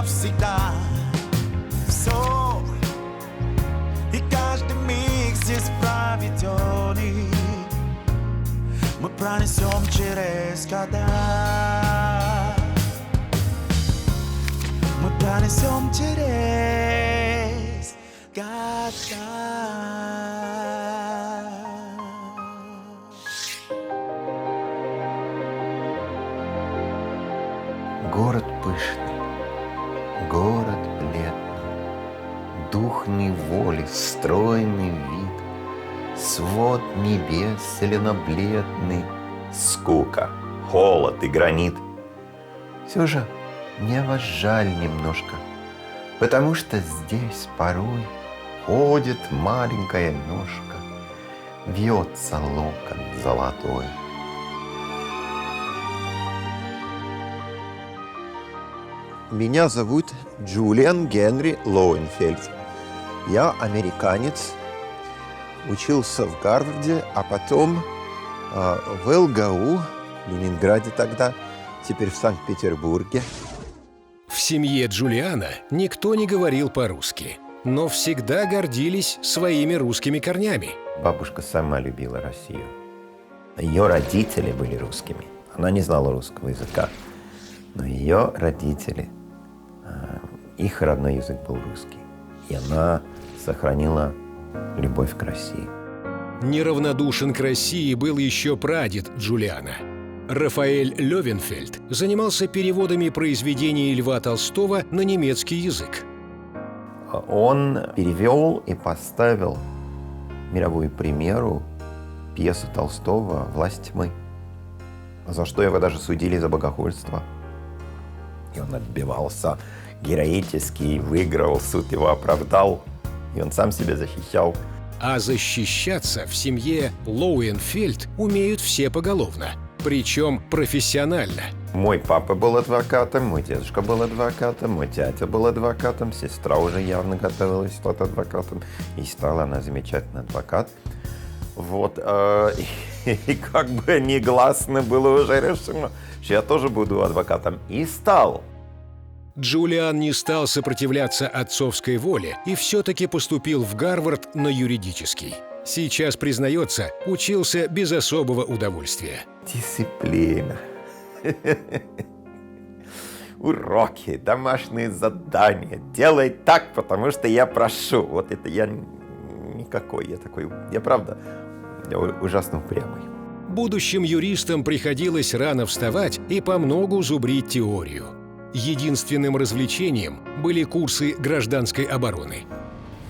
навсегда. Все и каждый миг здесь проведенный мы пронесем через года. Мы пронесем через года. Город пышный, город бледный, дух неволи, стройный вид, свод небес зелено-бледный, скука, холод и гранит. Все же мне вас жаль немножко, потому что здесь порой ходит маленькая ножка, вьется локон золотой. Меня зовут Джулиан Генри Лоуэнфельд. Я американец, учился в Гарварде, а потом в ЛГУ, в Ленинграде тогда, теперь в Санкт-Петербурге. В семье Джулиана никто не говорил по-русски, но всегда гордились своими русскими корнями. Бабушка сама любила Россию. Ее родители были русскими. Она не знала русского языка, но ее родители, их родной язык был русский. И она сохранила любовь к России. Неравнодушен к России был еще прадед Джулиана. Рафаэль Лёвенфельд занимался переводами произведений Льва Толстого на немецкий язык. Он перевел и поставил мировую премьеру пьесу Толстого «Власть тьмы», за что его даже судили за богохульство. И он отбивался героически, выиграл, суд его оправдал, и он сам себя защищал. А защищаться в семье Лоуэнфельд умеют все поголовно, причем профессионально. Мой папа был адвокатом, мой дедушка был адвокатом, мой дядя был адвокатом, сестра уже явно готовилась стать адвокатом, и стала она замечательный адвокат. Вот, и как бы негласно было уже решено, что я тоже буду адвокатом, и стал. Джулиан не стал сопротивляться отцовской воле и все-таки поступил в Гарвард на юридический. Сейчас, признается, учился без особого удовольствия. Дисциплина. Уроки, домашние задания. Делай так, потому что я прошу. Вот это я никакой, я правда, я ужасно упрямый. Будущим юристам приходилось рано вставать и помногу зубрить теорию. Единственным развлечением были курсы гражданской обороны.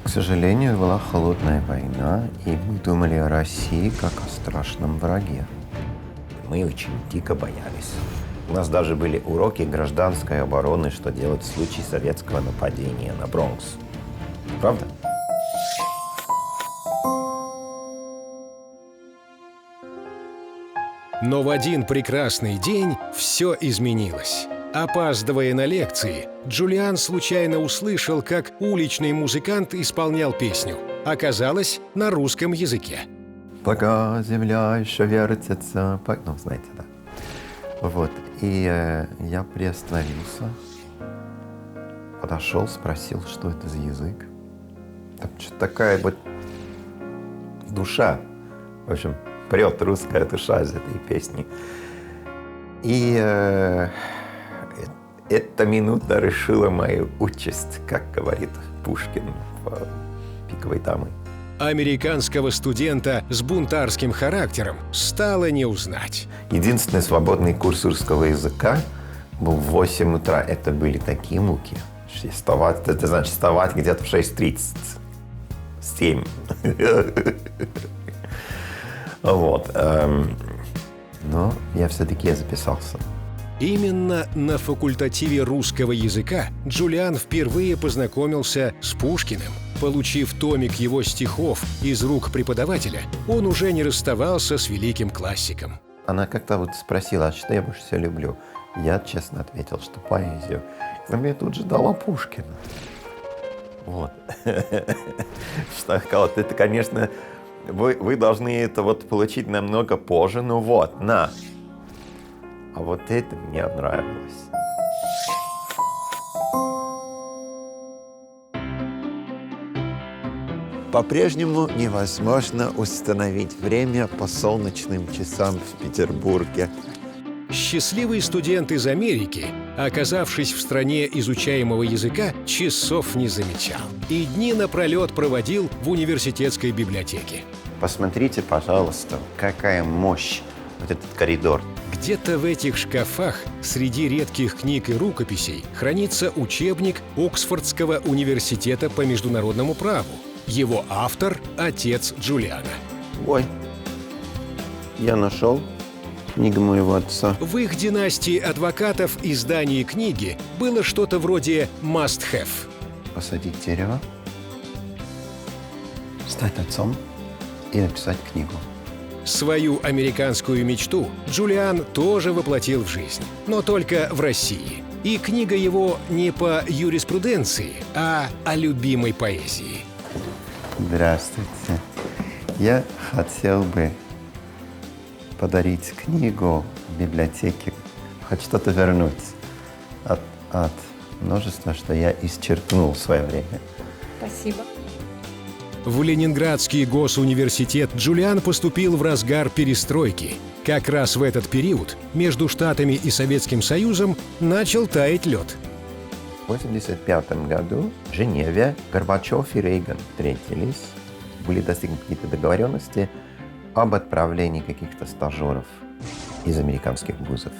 К сожалению, была холодная война, и мы думали о России как о страшном враге. Мы очень дико боялись. У нас даже были уроки гражданской обороны, что делать в случае советского нападения на Бронкс. Правда? Но в один прекрасный день все изменилось. Опаздывая на лекции, Джулиан случайно услышал, как уличный музыкант исполнял песню. Оказалось, на русском языке. Пока земля еще вертится, ну, знаете, да. Вот, и я приостановился, подошел, спросил, что это за язык. Там что-то такая вот душа, в общем, прет русская душа из этой песни. И эта минута решила мою участь, как говорит Пушкин в «Пиковой даме». Американского студента с бунтарским характером стало не узнать. Единственный свободный курс русского языка был в 8 утра. Это были такие муки. Вставать, это значит вставать где-то в 6:30. 7. Вот. Но я все-таки записался. Именно на факультативе русского языка Джулиан впервые познакомился с Пушкиным. Получив томик его стихов из рук преподавателя, он уже не расставался с великим классиком. Она как-то вот спросила, а что я больше всего люблю? Я честно ответил, что поэзию. Она мне тут же дала Пушкина. Вот. Что сказала, это, конечно, вы должны это вот получить намного позже, ну вот, на. А вот это мне нравилось. По-прежнему невозможно установить время по солнечным часам в Петербурге. Счастливый студент из Америки, оказавшись в стране изучаемого языка, часов не замечал и дни напролет проводил в университетской библиотеке. Посмотрите, пожалуйста, какая мощь вот этот коридор. Где-то в этих шкафах среди редких книг и рукописей хранится учебник Оксфордского университета по международному праву. Его автор – отец Джулиана. Ой, я нашел книгу моего отца. В их династии адвокатов издание книги было что-то вроде must-have. Посадить дерево, стать отцом и написать книгу. Свою американскую мечту Джулиан тоже воплотил в жизнь, но только в России. И книга его не по юриспруденции, а о любимой поэзии. Здравствуйте. Я хотел бы подарить книгу в библиотеке, хоть что-то вернуть от множества, что я исчерпнул в свое время. Спасибо. В Ленинградский госуниверситет Джулиан поступил в разгар перестройки. Как раз в этот период между Штатами и Советским Союзом начал таять лед. В 1985 году в Женеве Горбачев и Рейган встретились, были достигнуты какие-то договоренности об отправлении каких-то стажеров из американских вузов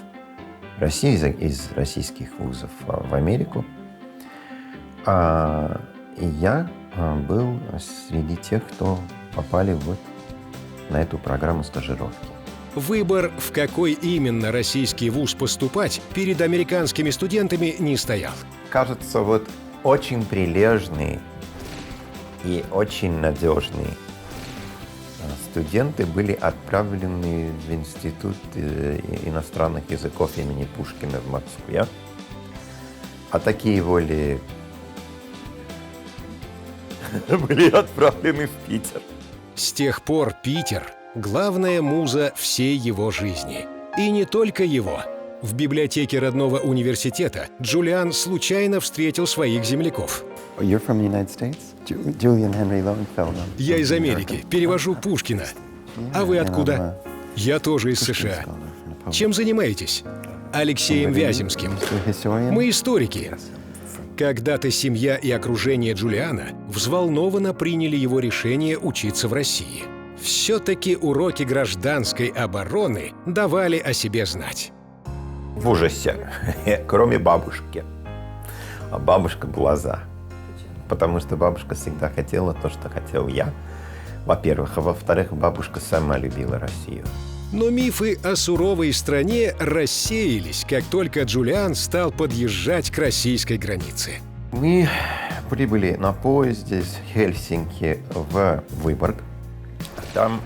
в Россию, из российских вузов в Америку. И я был среди тех, кто попали вот на эту программу стажировки. Выбор, в какой именно российский вуз поступать, перед американскими студентами не стоял. Кажется, вот очень прилежные и очень надежные студенты были отправлены в Институт иностранных языков имени Пушкина в Москве. А такие были отправлены в Питер. С тех пор Питер – главная муза всей его жизни. И не только его. В библиотеке родного университета Джулиан случайно встретил своих земляков. You're from the United States? Julian Henry Lowenfeld. Я из Америки, перевожу Пушкина. А вы откуда? Я тоже из США. Чем занимаетесь? Алексеем Вяземским. Мы историки. Когда-то семья и окружение Джулиана взволнованно приняли его решение учиться в России. Все-таки уроки гражданской обороны давали о себе знать. В ужасе, кроме бабушки. А бабушка глаза. Потому что бабушка всегда хотела то, что хотел я, во-первых. А во-вторых, бабушка сама любила Россию. Но мифы о суровой стране рассеялись, как только Джулиан стал подъезжать к российской границе. Мы прибыли на поезде из Хельсинки в Выборг. Там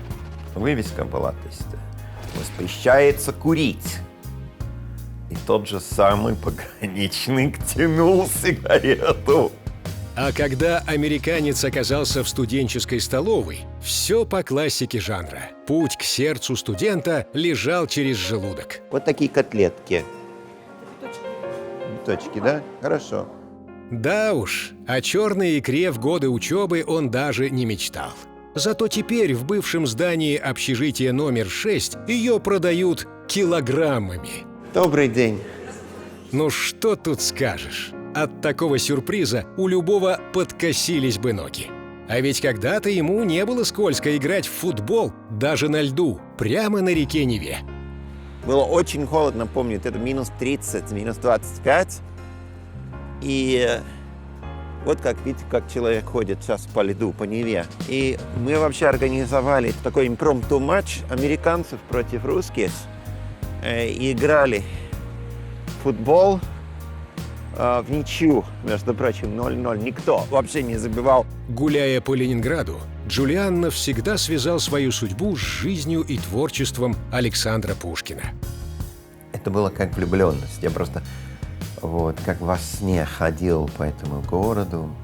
вывеска была, то есть воспрещается курить. И тот же самый пограничник тянул сигарету. А когда американец оказался в студенческой столовой, все по классике жанра. Путь к сердцу студента лежал через желудок. Вот такие котлетки. Точки, да? Хорошо. Да уж, о черной икре в годы учебы он даже не мечтал. Зато теперь в бывшем здании общежития номер 6 ее продают килограммами. Добрый день. Ну что тут скажешь? От такого сюрприза у любого подкосились бы ноги. А ведь когда-то ему не было скользко играть в футбол даже на льду, прямо на реке Неве. Было очень холодно, помню, это минус 30, минус 25. И вот как, видите, как человек ходит сейчас по льду, по Неве. И мы вообще организовали такой импромту матч американцев против русских. И играли в футбол в ничью, между прочим, 0-0. Никто вообще не забивал. Гуляя по Ленинграду, Джулиан навсегда связал свою судьбу с жизнью и творчеством Александра Пушкина. Это было как влюбленность. Я просто как во сне ходил по этому городу.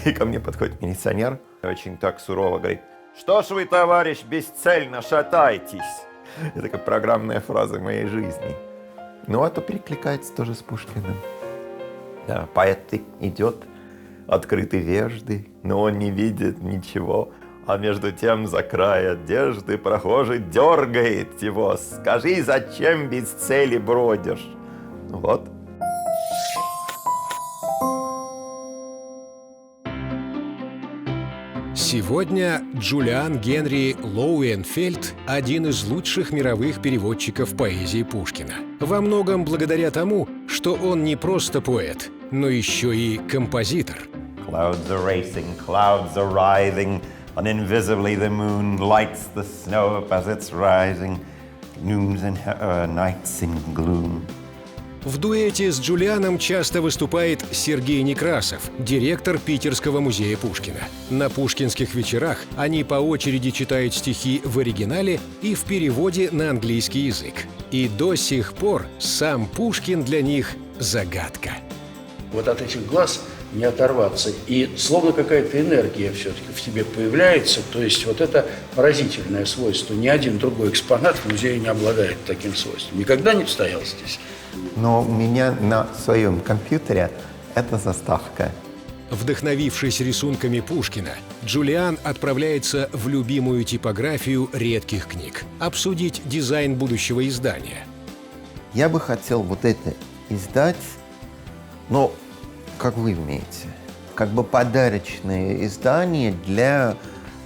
И ко мне подходит милиционер, очень так сурово говорит: «Что ж вы, товарищ, бесцельно шатаетесь?» Это как программная фраза моей жизни. Ну, это перекликается тоже с Пушкиным. Да, поэт идет Открыты вежды, но он не видит ничего. А между тем за край одежды прохожий дергает его. Скажи, зачем без цели бродишь? Вот. Сегодня Джулиан Генри Лоуэнфельд – один из лучших мировых переводчиков поэзии Пушкина. Во многом благодаря тому, что он не просто поэт, но еще и композитор. Clouds are racing, clouds are writhing, and invisibly the moon lights the snow up as it's rising, noons and nights in gloom. В дуэте с Джулианом часто выступает Сергей Некрасов, директор Питерского музея Пушкина. На пушкинских вечерах они по очереди читают стихи в оригинале и в переводе на английский язык. И до сих пор сам Пушкин для них загадка. Вот от этих глаз не оторваться. И словно какая-то энергия все-таки в тебе появляется. То есть вот это поразительное свойство. Ни один другой экспонат в музее не обладает таким свойством. Никогда не стоял здесь. Но у меня на своем компьютере это заставка. Вдохновившись рисунками Пушкина, Джулиан отправляется в любимую типографию редких книг – обсудить дизайн будущего издания. Я бы хотел вот это издать, но, как вы умеете, как бы подарочное издание для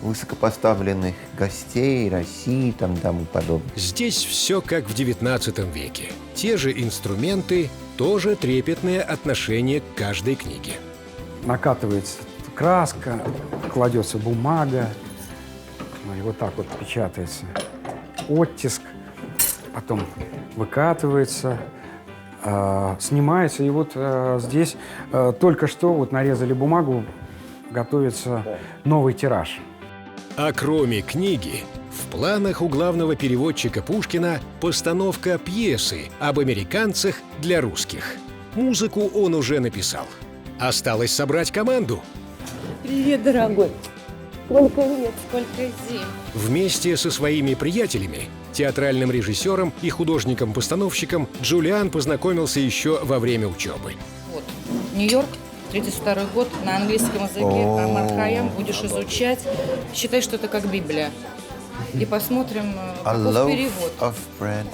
высокопоставленных гостей России и тому подобное. Здесь все как в XIX веке. Те же инструменты, тоже трепетное отношение к каждой книге. Накатывается краска, кладется бумага, и вот так вот печатается оттиск, потом выкатывается, снимается. И вот здесь только что вот нарезали бумагу, готовится новый тираж. А кроме книги, в планах у главного переводчика Пушкина постановка пьесы об американцах для русских. Музыку он уже написал. Осталось собрать команду. Привет, дорогой. Сколько лет, сколько зим. Вместе со своими приятелями, театральным режиссером и художником-постановщиком, Джулиан познакомился еще во время учебы. Вот, Нью-Йорк, 32-й год, на английском языке, Амар Хайям будешь изучать. Считай, что это как Библия. И посмотрим, A каков loaf перевод. of bread,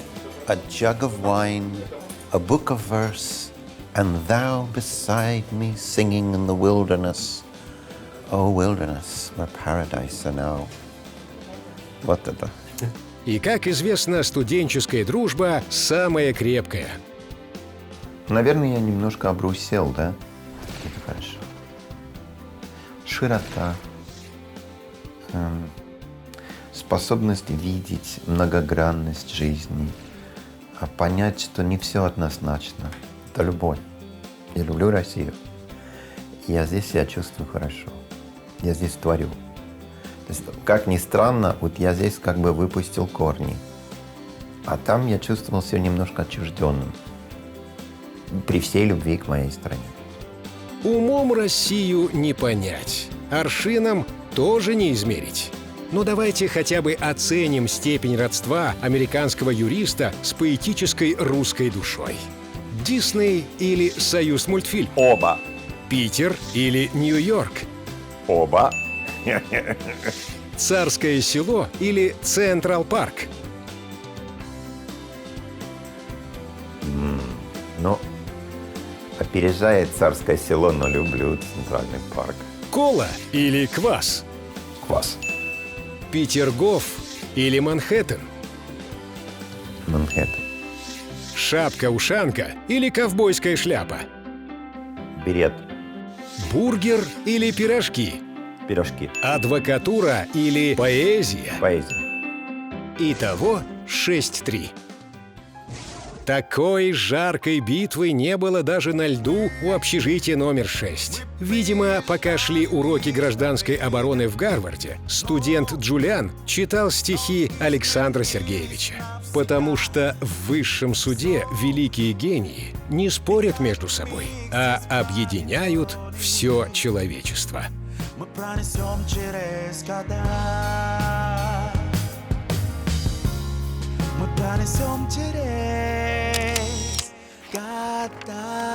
a jug of wine, a book of verse, and thou beside me singing in the wilderness. Oh, wilderness, where paradise are now. Вот это. И, как известно, студенческая дружба самая крепкая. Наверное, я немножко обрусел, да? Это хорошо. Широта. Способность видеть многогранность жизни. Понять, что не все однозначно. Это любовь. Я люблю Россию. Я здесь себя чувствую хорошо. Я здесь творю. То есть, как ни странно, вот я здесь как бы выпустил корни. А там я чувствовал себя немножко отчужденным. При всей любви к моей стране. Умом Россию не понять, аршином тоже не измерить. Но давайте хотя бы оценим степень родства американского юриста с поэтической русской душой. Дисней или Союзмультфильм? Оба. Питер или Нью-Йорк? Оба. Царское село или Централ Парк? Ну, опережает Царское село, но люблю Центральный парк. Кола или квас? Квас. Петергоф или Манхэттен? Манхэттен. Шапка-ушанка или ковбойская шляпа? Берет. Бургер или пирожки? Пирожки. Адвокатура или поэзия? Поэзия. Итого 6-3. Такой жаркой битвы не было даже на льду у общежития номер 6. Видимо, пока шли уроки гражданской обороны в Гарварде, студент Джулиан читал стихи Александра Сергеевича. Потому что в высшем суде великие гении не спорят между собой, а объединяют все человечество. Мы пронесем через года. Мы пронесем через года.